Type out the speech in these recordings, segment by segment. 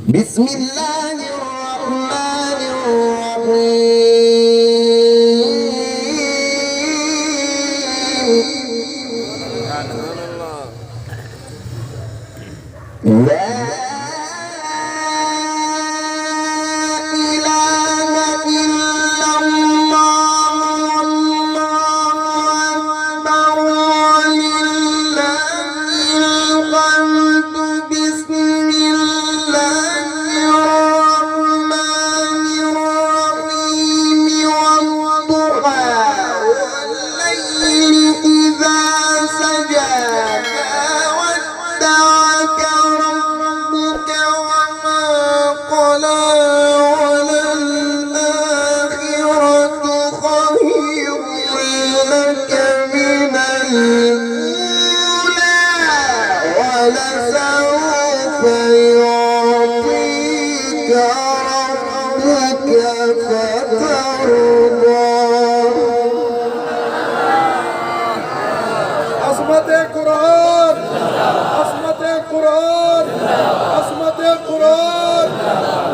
بسم الله الرحمن الرحيم لا إله إلا الله والله أكبر ولله الحمد بسم الله الرحمن الرحيم والضحى والليل إذا سجى ما ودعك ربك وما قلى وللآخرة خير لك من الأولى ولسوف يعطيك ربك فترضى. عظمة القرآن، عظمة القرآن، عظمة القرآن،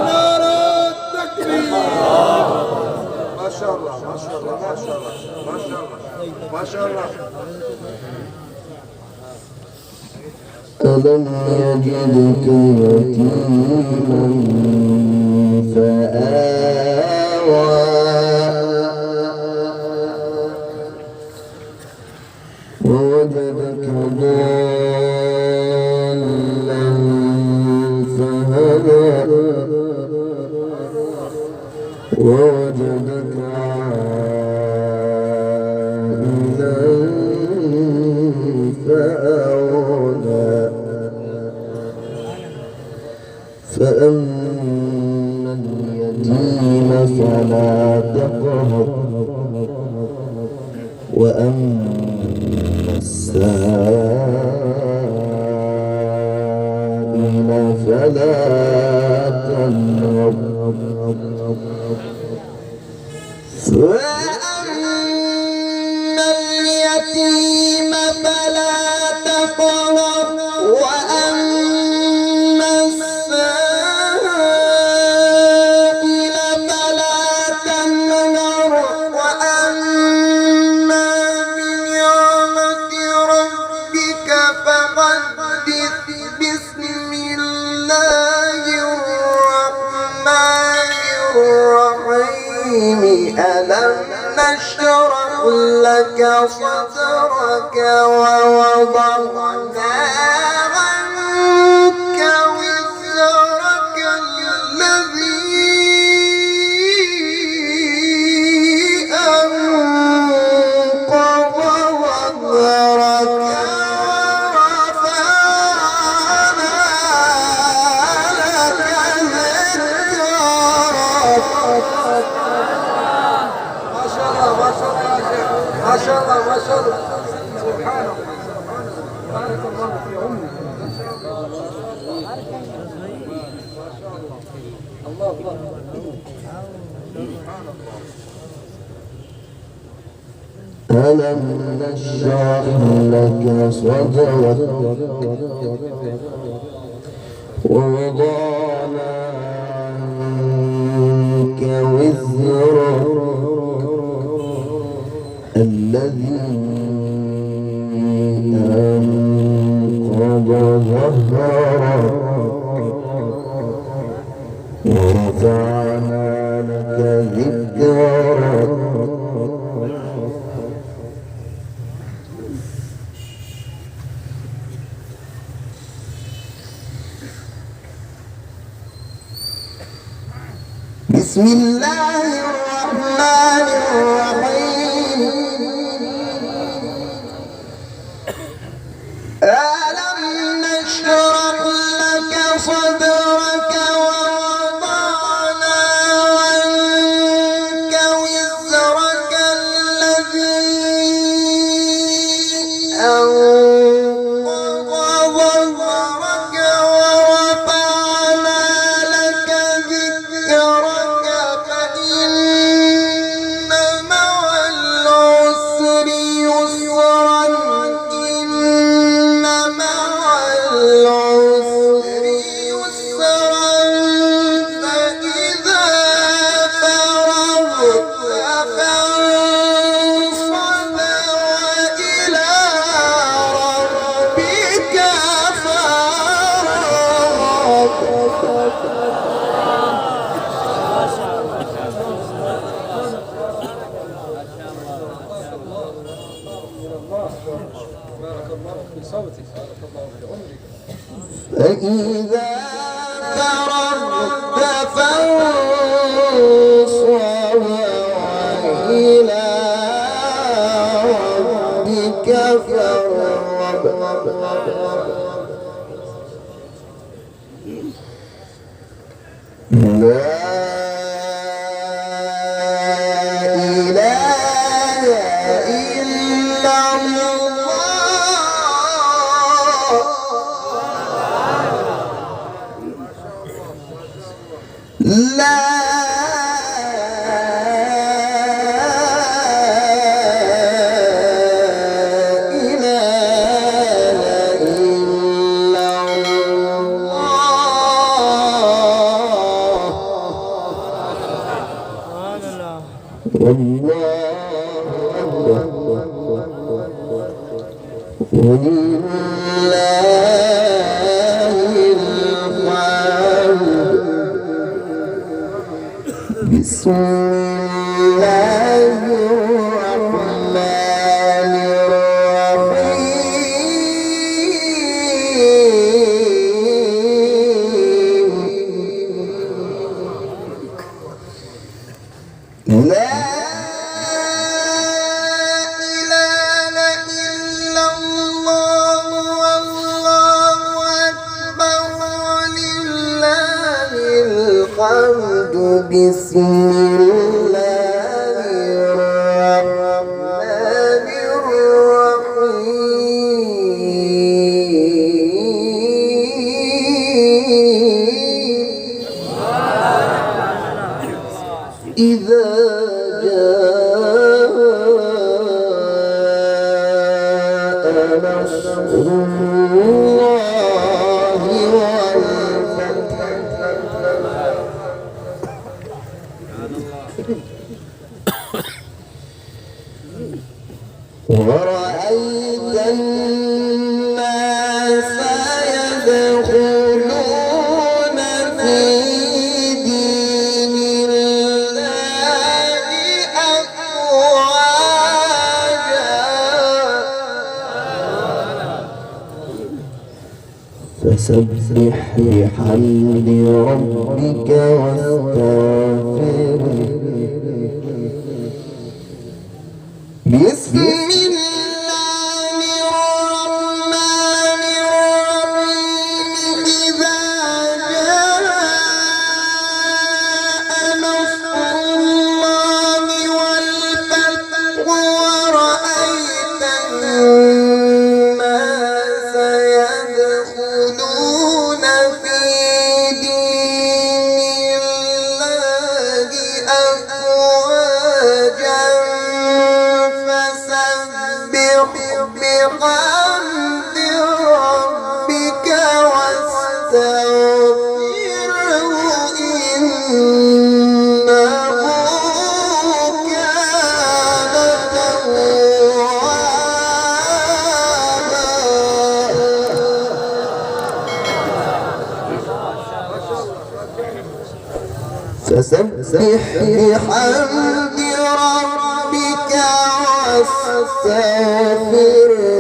نعرة التكبير. ما شاء الله ما شاء الله ما شاء الله ما شاء الله ما شاء الله. ألم يجدك يتيما فآوى ووجدك ضالا فهدى ووجدك عائلا فأغنى فأما اليتيم فلا تقهر وأما السائل فلا تنهر وأما اليتيم فلا تقهر وأما السائل فلا تنهر وأما بنعمة ربك فحدث. بسم الله الرحمن الرحيم ألم نشرح لك صدرك ووضعنا عنك وزرك الذي أنقض ظهرك ورفعنا لك ذكرك. ما شاء الله ما شاء الله يا شيخ، ما شاء الله ما شاء الله. سبحان الله بارك الله في عمرك. الله الله. ألم نشرح لك صدرك ووضعنا عنك وزرك الذي أنقض ظهرك ورفعنا لك ذكرك. بسم الله الرحمن الرحيم ألم نشرح لك صدرك ووضعنا عنك وزرك الذي أنقض ظهرك ورفعنا لك ذكرك فإن مع فإذا فرغت فانصب وإلى ربك فارغب لا إله إلا الله لا إله إلا الله بسم الله الرحمن الرحيم لا إله إلا الله والله أكبر ولله الحمد بسم الله الرحمن الرحيم إذا جاء نصر الله والفتح ورأيت الناس يدخلون في دين الله أفواجا فسبح بحمد ربك واستغفره بسم الله الرحمن الرحيم إذا جاء نصر الله والفتح ورأيت الناس يدخلون في دين الله أفواجا بحمد ربك واستغفره إنه كان توابا فسبح بحمد ربك واستغفره